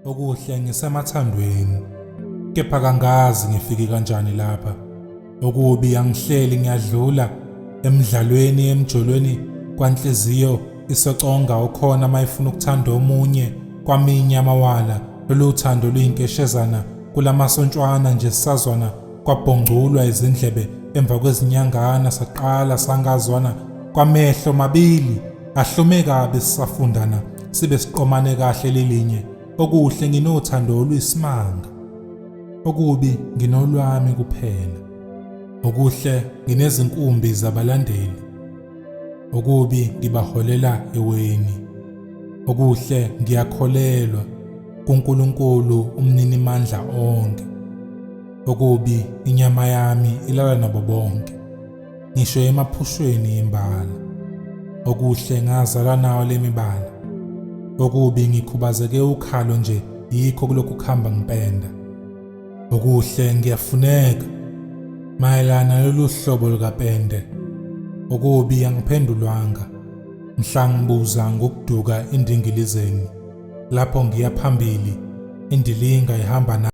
Okuhle ngisemathandweni, kepha kangazi ngifike kanjani lapha. Okubi angihleli ngiyadlula emidlalweni emjolweni kwanhliziyo isoconga ukhona mayifuna ukuthanda omunye kwaminye amawala. Lolu thando luyinkeshezana kulamasontshwana nje sisazwana kwabhongculwa izindlebe emva kwezinyangana saqala sangazwana kwamehlo mabili ahlume kabi sisafundana sibe siqomane kahle lilinye. Okuhle nginothando oluyisimanga, okubi nginolwami kuphela. Okuhle nginezinkumbi zabalandeli, okubi ngibaholela eweni. Okuhle ngiyakholelwa kuNkulunkulu umninimandla onke. Okubi inyama yami ilala nabo bonke, ngisho emaphushweni embala. Okuhle ngazalwa nawo le mibala. Okubi ngikhubazeke ukhalo nje yikho kulokhu kuhamba ngipenda. Okuhle ngiyafuneka mayelana lolu hlobo lukapende. Okubi angiphendulwanga mhla ngibuza ngokuduka endingilizeni lapho ngiya phambili indilinga ihamba